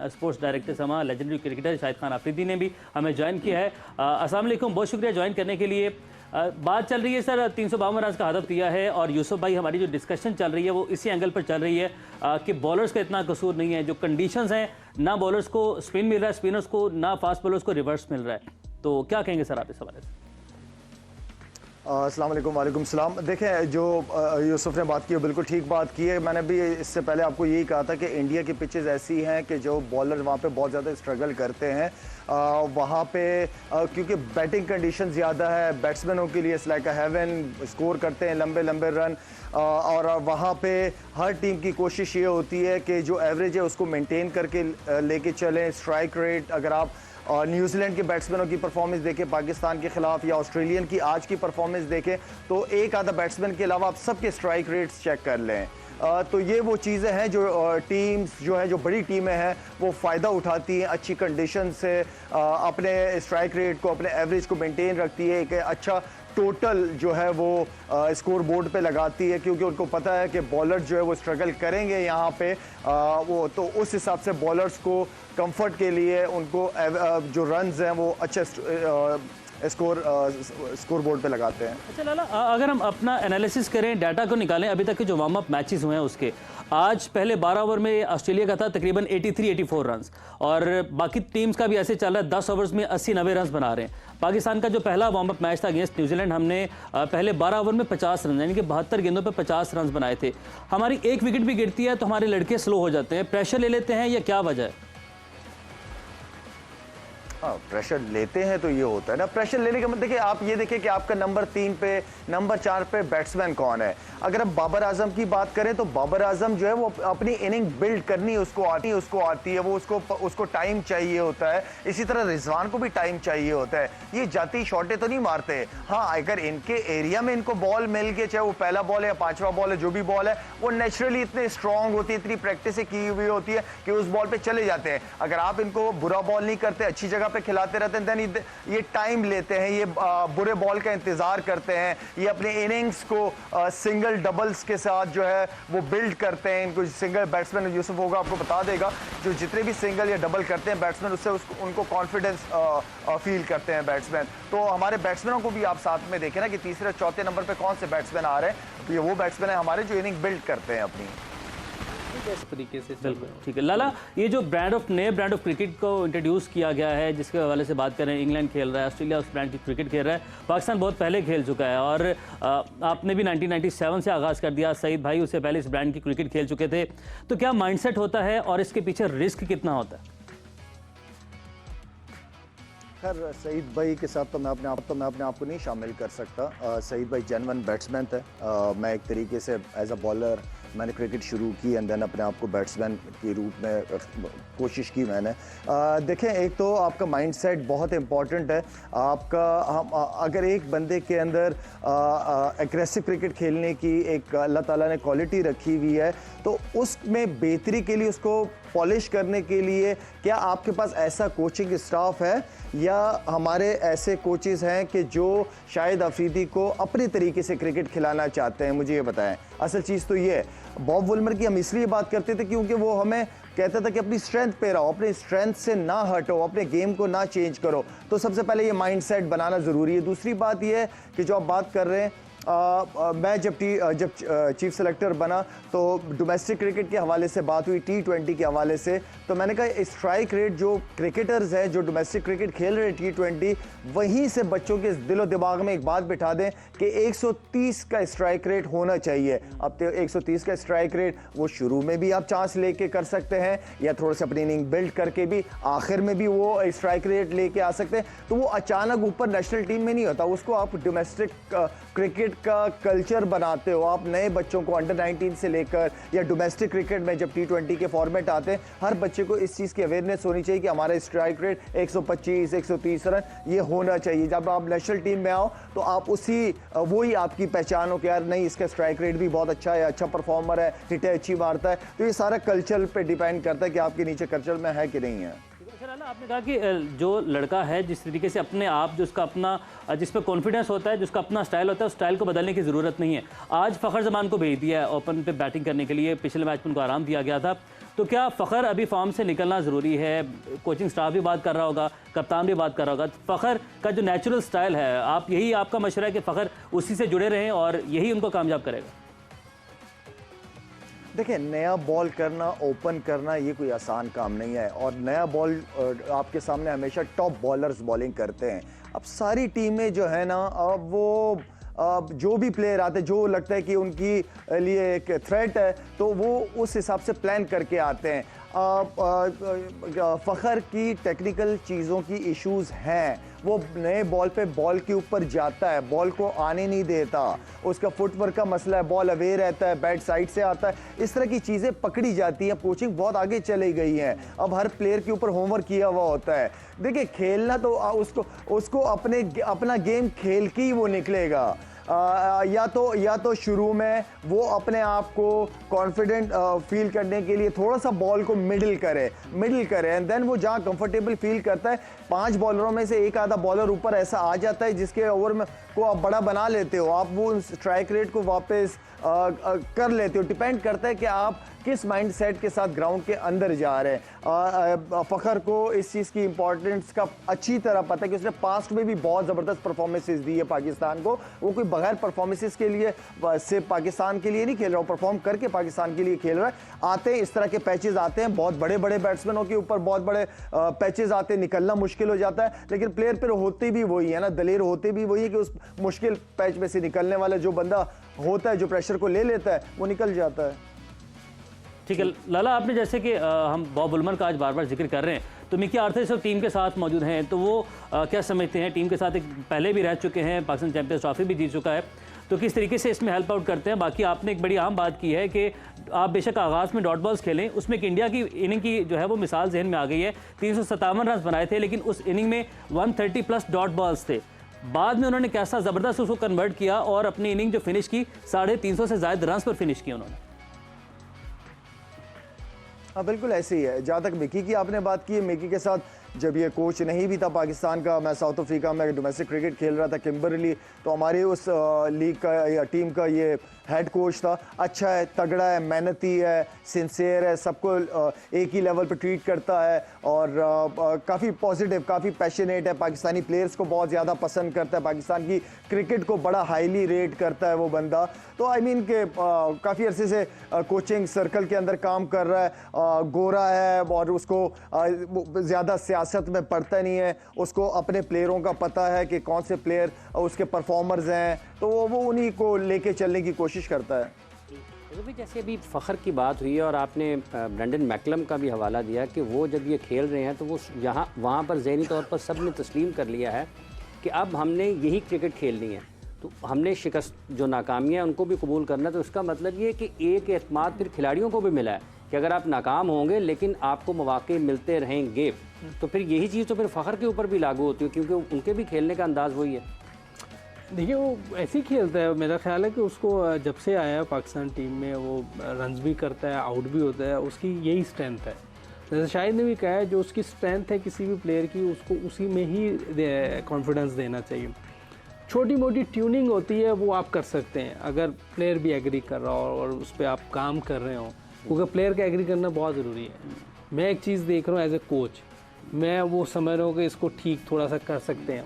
Sports director समा legendary cricketer Shahid Khan Afridi ने भी हमें ज्वाइन किया है। अस्सलाम वालेकुम, बहुत शुक्रिया ज्वाइन करने के लिए। बात चल रही है सर 352 रन का हदफ दिया है और यूसुफ भाई हमारी जो डिस्कशन चल रही है वो इसी एंगल पर चल रही है कि बॉलर्स का इतना कसूर नहीं है, जो कंडीशंस हैं ना बॉलर्स को स्पिन मिल रहा है, स्पिनर्स को ना फास्ट बॉलर्स को रिवर्स मिल रहा है। तो क्या कहेंगे सर आप इस हवाले से? अस्सलाम वालेकुम। वालेकुम सलाम। देखें, जो यूसुफ ने बात की है बिल्कुल ठीक बात की है। मैंने भी इससे पहले आपको यही कहा था कि इंडिया की पिचेस ऐसी हैं कि जो बॉलर वहाँ पे बहुत ज़्यादा स्ट्रगल करते हैं। वहाँ पे क्योंकि बैटिंग कंडीशन ज़्यादा है, बैट्समैनों के लिए it's like a heaven, score करते हैं लंबे लंबे रन। और वहाँ पे हर टीम की कोशिश ये होती है कि जो एवरेज है उसको मेंटेन करके लेके चलें। स्ट्राइक रेट अगर आप और न्यूजीलैंड के बैट्समैनों की परफॉर्मेंस देखें पाकिस्तान के खिलाफ या ऑस्ट्रेलियन की आज की परफॉर्मेंस देखें तो एक आधा बैट्समैन के अलावा आप सबके स्ट्राइक रेट्स चेक कर लें। तो ये वो चीज़ें हैं जो टीम्स जो है जो बड़ी टीमें हैं वो फ़ायदा उठाती हैं अच्छी कंडीशन से, अपने स्ट्राइक रेट को अपने एवरेज को मेंटेन रखती है, एक अच्छा टोटल जो है वो स्कोर बोर्ड पे लगाती है, क्योंकि उनको पता है कि बॉलर जो है वो स्ट्रगल करेंगे यहाँ पे। वो तो उस हिसाब से बॉलर्स को कंफर्ट के लिए उनको जो रन्स हैं वो अच्छे स्कोर बोर्ड पे लगाते हैं। अच्छा लाला, अगर हम अपना एनालिसिस करें, डाटा को निकालें, अभी तक के जो वार्म अप मैचेस हुए हैं उसके आज पहले 12 ओवर में ऑस्ट्रेलिया का था तकरीबन 83-84 रन और बाकी टीम्स का भी ऐसे चल रहा है 10 ओवर्स में 80-90 रन बना रहे हैं। पाकिस्तान का जो पहला वार्म अप मैच था अगेंस्ट न्यूजीलैंड, हमने पहले 12 ओवर में 50 रन यानी कि 72 गेंदों पर 50 रन बनाए थे। हमारी एक विकेट भी गिरती है तो हमारे लड़के स्लो हो जाते हैं, प्रेशर ले लेते हैं या क्या वजह है? हाँ, प्रेशर लेते हैं तो ये होता है ना। प्रेशर लेने का मतलब देखिए, आप ये देखिए कि आपका नंबर 3 पे नंबर 4 पे बैट्समैन कौन है। अगर आप बाबर आजम की बात करें तो बाबर आजम जो है वो अपनी इनिंग बिल्ड करनी उसको आती है, वो उसको टाइम चाहिए होता है। इसी तरह रिजवान को भी टाइम चाहिए होता है। ये जाती शॉटें तो नहीं मारते। हाँ, अगर इनके एरिया में इनको बॉल मिल गई, चाहे वो पहला बॉल है या 5वां बॉल है, जो भी बॉल है वो नेचुरली इतने स्ट्रांग होती है, इतनी प्रैक्टिस की हुई होती है कि उस बॉल पे चले जाते हैं। अगर आप इनको बुरा बॉल नहीं करते, अच्छी जगह पे खिलाते रहते हैं, देन ये टाइम लेते हैं, ये बुरे बॉल का इंतजार करते हैं, ये अपने इनिंग्स को सिंगल डबल्स के साथ जो है वो बिल्ड करते हैं। इनको सिंगल बैट्समैन यूसुफ होगा आपको बता देगा, जो जितने भी सिंगल या डबल करते हैं बैट्समैन, उससे उनको कॉन्फिडेंस फील करते हैं बैट्समैन। तो हमारे बैट्समैनों को भी आप साथ में देखें ना कि तीसरे चौथे नंबर पे कौन से बैट्समैन आ रहे हैं, तो ये वो बैट्समैन है हमारे जो इनिंग बिल्ड करते हैं अपनी। इस तरीके से बिल्कुल ठीक है। लाला, ये जो नए ब्रांड ऑफ क्रिकेट को इंट्रोड्यूस किया गया है, जिसके हवाले से बात करें, इंग्लैंड खेल रहा है, ऑस्ट्रेलिया उस ब्रांड की क्रिकेट खेल रहा है, पाकिस्तान बहुत पहले खेल चुका है और आपने भी 1997 से आगाज़ कर दिया, सईद भाई उससे पहले इस ब्रांड की क्रिकेट खेल चुके थे। तो क्या माइंडसेट होता है और इसके पीछे रिस्क कितना होता है? खैर, सईद भाई के साथ तो मैं अपने आप को नहीं शामिल कर सकता। सईद भाई जेन्युइन बैट्समैन थे। मैं एक तरीके से एज अ बॉलर मैंने क्रिकेट शुरू की एंड देन अपने आप को बैट्समैन के रूप में कोशिश की मैंने। देखें, एक तो आपका माइंडसेट बहुत इंपॉर्टेंट है। आपका अगर एक बंदे के अंदर एग्रेसिव क्रिकेट खेलने की एक अल्लाह ताला ने क्वालिटी रखी हुई है, तो उसमें बेहतरी के लिए, उसको पॉलिश करने के लिए क्या आपके पास ऐसा कोचिंग स्टाफ है या हमारे ऐसे कोचेज़ हैं कि जो शाहिद अफरीदी को अपने तरीके से क्रिकेट खिलाना चाहते हैं? मुझे ये बताएं। असल चीज़ तो ये है, बॉब वुलमर की हम इसलिए बात करते थे क्योंकि वो हमें कहता था कि अपनी स्ट्रेंथ पे रहो, अपनी स्ट्रेंथ से ना हटो, अपने गेम को ना चेंज करो। तो सबसे पहले ये माइंडसेट बनाना ज़रूरी है। दूसरी बात ये है कि जो आप बात कर रहे हैं, मैं जब चीफ सेलेक्टर बना तो डोमेस्टिक क्रिकेट के हवाले से बात हुई, T20 के हवाले से, तो मैंने कहा स्ट्राइक रेट जो क्रिकेटर्स हैं जो डोमेस्टिक क्रिकेट खेल रहे हैं T20, वहीं से बच्चों के दिलो दिमाग में एक बात बिठा दें कि 130 का स्ट्राइक रेट होना चाहिए। अब तो 130 का स्ट्राइक रेट वो शुरू में भी आप चांस लेके कर सकते हैं या थोड़ा सा अपनी इनिंग बिल्ड करके भी आखिर में भी वो स्ट्राइक रेट लेके आ सकते हैं। तो वो अचानक ऊपर नेशनल टीम में नहीं होता, उसको आप डोमेस्टिक क्रिकेट का कल्चर बनाते हो। आप नए बच्चों को अंडर 19 से लेकर या डोमेस्टिक क्रिकेट में जब T20 के फॉर्मेट आते हैं, हर बच्चे को इस चीज़ की अवेयरनेस होनी चाहिए कि हमारा स्ट्राइक रेट 125 130 रन ये होना चाहिए। जब आप नेशनल टीम में आओ तो आप वही आपकी पहचान हो कि यार नहीं, इसका स्ट्राइक रेट भी बहुत अच्छा है, अच्छा परफॉर्मर है, हिटें अच्छी मारता है। तो ये सारा कल्चर पे डिपेंड करता है कि आपके नीचे कल्चर में है कि नहीं है। आपने कहा कि जो लड़का है जिस तरीके से अपने आप, जो उसका अपना, जिस पर कॉन्फिडेंस होता है, जिसका अपना स्टाइल होता है, उस स्टाइल को बदलने की ज़रूरत नहीं है। आज फ़खर जमान को भेज दिया है ओपन पे बैटिंग करने के लिए, पिछले मैच में उनको आराम दिया गया था। तो क्या फ़खर अभी फॉर्म से निकलना ज़रूरी है? कोचिंग स्टाफ भी बात कर रहा होगा, कप्तान भी बात कर रहा होगा। फ़खर का जो नेचुरल स्टाइल है, आप यही आपका मशवरा है कि फ़खर उसी से जुड़े रहें और यही उनको कामयाब करेगा? देखिए, नया बॉल करना, ओपन करना ये कोई आसान काम नहीं है और नया बॉल आपके सामने हमेशा टॉप बॉलर्स बॉलिंग करते हैं। अब सारी टीमें जो है ना, अब वो जो भी प्लेयर आते हैं, जो लगता है कि उनकी लिए एक थ्रेट है, तो वो उस हिसाब से प्लान करके आते हैं। फ़खर की टेक्निकल चीज़ों की इश्यूज़ हैं, वो नए बॉल पे बॉल के ऊपर जाता है, बॉल को आने नहीं देता, उसका फुटवर्क का मसला है, बॉल अवे रहता है, बैट साइड से आता है, इस तरह की चीज़ें पकड़ी जाती हैं। कोचिंग बहुत आगे चली गई है, अब हर प्लेयर के ऊपर होमवर्क किया हुआ होता है। देखिए, खेलना तो उसको अपना गेम खेल के ही वो निकलेगा। या तो शुरू में वो अपने आप को कॉन्फिडेंट फील करने के लिए थोड़ा सा बॉल को मिडिल करे एंड देन वो जहाँ कंफर्टेबल फील करता है, 5 बॉलरों में से एक आधा बॉलर ऊपर ऐसा आ जाता है जिसके ओवर में को आप बड़ा बना लेते हो, आप वो स्ट्राइक रेट को वापस कर लेते हो। डिपेंड करता है कि आप किस माइंडसेट के साथ ग्राउंड के अंदर जा रहे हैं। फ़खर को इस चीज़ की इंपॉर्टेंस का अच्छी तरह पता है कि उसने पास्ट में भी बहुत ज़बरदस्त परफॉर्मेंसेस दी है पाकिस्तान को। वो कोई बगैर परफॉर्मेंसेस के लिए सिर्फ पाकिस्तान के लिए नहीं खेल रहा, वो परफॉर्म करके पाकिस्तान के लिए खेल रहा है। आते हैं इस तरह के पैचेस आते हैं, बहुत बड़े बड़े बैट्समैनों के ऊपर बहुत बड़े पैचेस आते हैं, निकलना मुश्किल हो जाता है, लेकिन प्लेयर फिर होते भी वही है ना, दलेर होते भी वही है कि उस मुश्किल पैच में से निकलने वाला जो बंदा होता है, जो प्रेशर को ले लेता है, वो निकल जाता है। ठीक है लाला, आपने जैसे कि हम बॉब वुलमर का आज बार बार जिक्र कर रहे हैं, तो मिकी आर्थर इस वक्त टीम के साथ मौजूद हैं, तो वो क्या समझते हैं? टीम के साथ एक पहले भी रह चुके हैं, पाकिस्तान चैंपियंस ट्रॉफी भी जीत चुका है, तो किस तरीके से इसमें हेल्प आउट करते हैं? बाकी आपने एक बड़ी अहम बात की है कि आप बेशक आगाज़ में डॉट बॉल्स खेलें, उसमें एक इंडिया की इनिंग की जो है वो मिसाल जहन में आ गई है। 357 रन बनाए थे, लेकिन उस इनिंग में 130 प्लस डॉट बॉल्स थे। बाद में उन्होंने कैसा ज़बरदस्त उसको कन्वर्ट किया और अपनी इनिंग जो फिनिश की 350 से ज़्यादा रन पर फिनिश की उन्होंने। हाँ, बिल्कुल ऐसे ही है। जहाँ तक मिकी की आपने बात की है, मिकी के साथ जब ये कोच नहीं भी था पाकिस्तान का, मैं साउथ अफ्रीका में डोमेस्टिक क्रिकेट खेल रहा था किम्बरली, तो हमारी उस लीग का या टीम का ये हेड कोच था। अच्छा है, तगड़ा है, मेहनती है, सिंसियर है, सबको एक ही लेवल पे ट्रीट करता है और काफ़ी पॉजिटिव, काफ़ी पैशनेट है, पाकिस्तानी प्लेयर्स को बहुत ज़्यादा पसंद करता है, पाकिस्तान की क्रिकेट को बड़ा हाईली रेट करता है वो बंदा। तो आई मीन के काफ़ी अरसे से कोचिंग सर्कल के अंदर काम कर रहा है, गोरा है और उसको ज़्यादा सियासत में पड़ता नहीं है, उसको अपने प्लेयरों का पता है कि कौन से प्लेयर उसके परफॉर्मर्स हैं, तो वो उन्हीं को लेके चलने की कोशिश करता है। भी जैसे अभी फ़खर की बात हुई है और आपने ब्रेंडन मैकलम का भी हवाला दिया कि वो जब ये खेल रहे हैं तो वो यहाँ वहाँ पर ज़हनी तौर पर सब ने तस्लीम कर लिया है कि अब हमने यही क्रिकेट खेलनी है, तो हमने शिकस्त जो नाकामियाँ उनको भी कबूल करना। तो इसका मतलब ये कि एक एतमाद फिर खिलाड़ियों को भी मिला है कि अगर आप नाकाम होंगे लेकिन आपको मौके मिलते रहेंगे, तो फिर यही चीज़ तो फिर फ़खर के ऊपर भी लागू होती है, क्योंकि उनके भी खेलने का अंदाज़ वही है। देखिए, वो ऐसे ही खेलता है। मेरा ख्याल है कि उसको जब से आया है पाकिस्तान टीम में, वो रन्स भी करता है, आउट भी होता है, उसकी यही स्ट्रेंथ है। जैसे शाहिद ने भी कहा है, जो उसकी स्ट्रेंथ है किसी भी प्लेयर की, उसको उसी में ही कॉन्फिडेंस देना चाहिए। छोटी मोटी ट्यूनिंग होती है, वो आप कर सकते हैं अगर प्लेयर भी एग्री कर रहा हो और उस पर आप काम कर रहे हो, क्योंकि प्लेयर का एग्री करना बहुत ज़रूरी है। मैं एक चीज़ देख रहा हूँ एज ए कोच, मैं वो समझ रहा हूँ कि इसको ठीक थोड़ा सा कर सकते हैं।